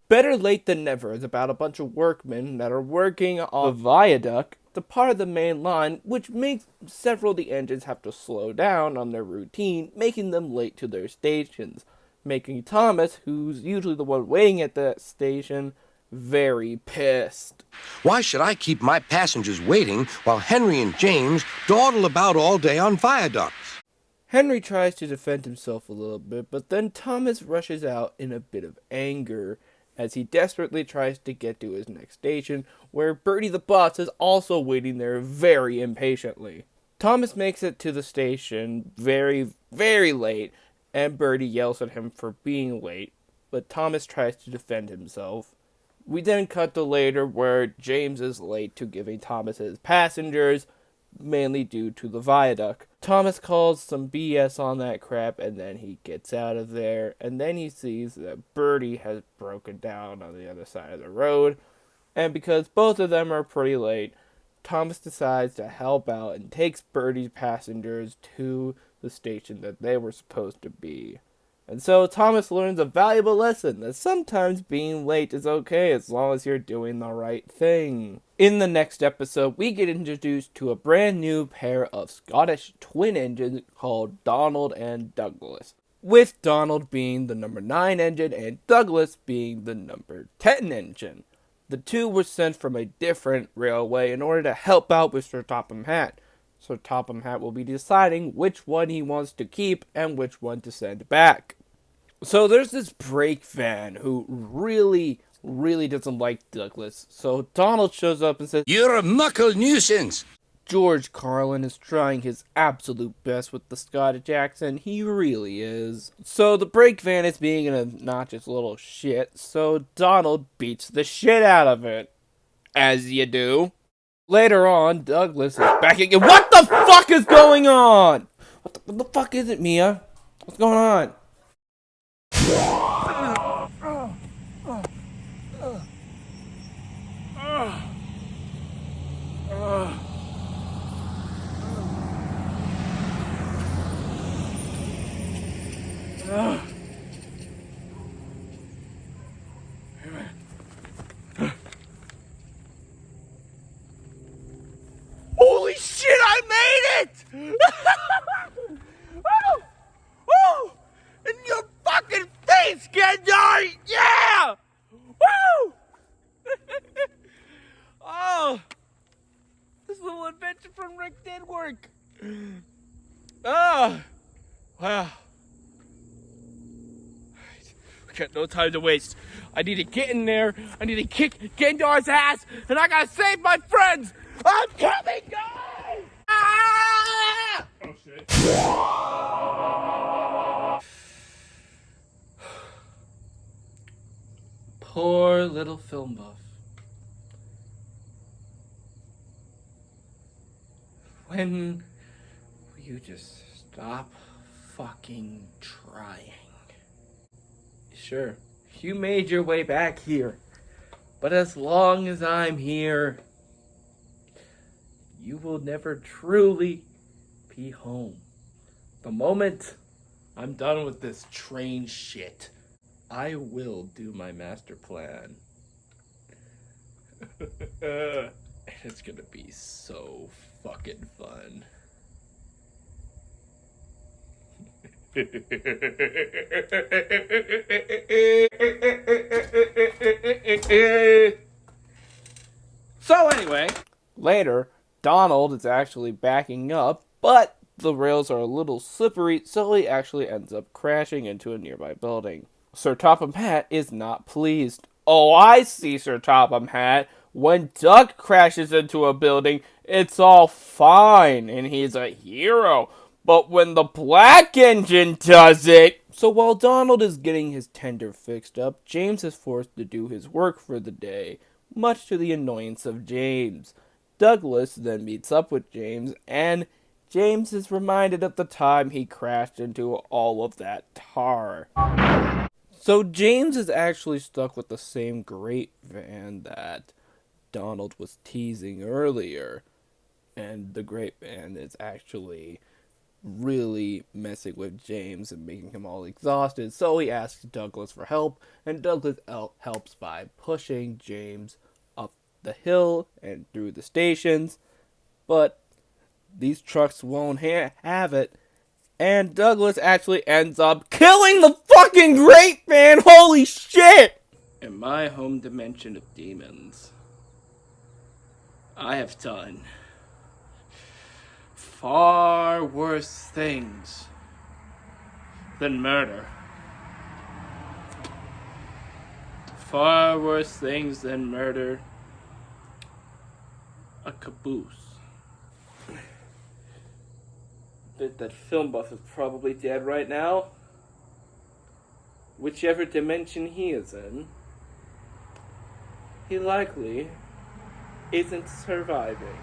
Better Late Than Never is about a bunch of workmen that are working on the viaduct, the part of the main line, which makes several of the engines have to slow down on their routine, making them late to their stations, making Thomas, who's usually the one waiting at the station, very pissed. Why should I keep my passengers waiting while Henry and James dawdle about all day on viaducts? Henry tries to defend himself a little bit, but then Thomas rushes out in a bit of anger as he desperately tries to get to his next station, where Bertie the boss is also waiting there very impatiently. Thomas makes it to the station very, very late, and Bertie yells at him for being late, but Thomas tries to defend himself. We then cut to later where James is late to giving Thomas his passengers, mainly due to the viaduct. Thomas calls some BS on that crap, and then he gets out of there, and then he sees that Bertie has broken down on the other side of the road, and because both of them are pretty late, Thomas decides to help out and takes Bertie's passengers to the station that they were supposed to be. And so Thomas learns a valuable lesson that sometimes being late is okay as long as you're doing the right thing. In the next episode, we get introduced to a brand new pair of Scottish twin engines called Donald and Douglas, with Donald being the number 9 engine and Douglas being the number 10 engine. The two were sent from a different railway in order to help out with Sir Topham Hatt. Sir Topham Hatt will be deciding which one he wants to keep and which one to send back. So there's this brake van who really doesn't like Douglas. So Donald shows up and says, "You're a muckle nuisance." George Carlin is trying his absolute best with the Scottish accent. He really is. So the brake van is being an obnoxious little shit. So Donald beats the shit out of it. As you do. Later on, Douglas is back again. What the fuck is going on? What the fuck is it, Mia? What's going on? Holy shit, I made it! Oh! Oh! In your fucking face, Gendar! Yeah! Woo! Oh! This little adventure from Rick did work. Oh! Wow. We got no time to waste. I need to get in there. I need to kick Gendar's ass, and I gotta save my friends. I'm coming, guys! Ah! Oh shit. Poor little film buff. When will you just stop fucking trying? Sure, you made your way back here, but as long as I'm here, you will never truly be home. The moment I'm done with this train shit, I will do my master plan. And it's gonna be so fucking fun. So anyway, later, Donald is actually backing up, but the rails are a little slippery, so he actually ends up crashing into a nearby building. Sir Topham Hatt is not pleased. Oh, I see, Sir Topham Hatt. When Doug crashes into a building, it's all fine, and he's a hero. But when the black engine does it... So while Donald is getting his tender fixed up, James is forced to do his work for the day, much to the annoyance of James. Douglas then meets up with James, and James is reminded of the time he crashed into all of that tar. So James is actually stuck with the same great van that Donald was teasing earlier. And the great van is actually really messing with James and making him all exhausted. So he asks Douglas for help, and Douglas helps by pushing James up the hill and through the stations. But these trucks won't have it, and Douglas actually ends up killing the fucking Great Man. Holy shit! In my home dimension of demons, I have done far worse things than murder. Far worse things than murder. A caboose. That film buff is probably dead right now. Whichever dimension he is in, he likely isn't surviving.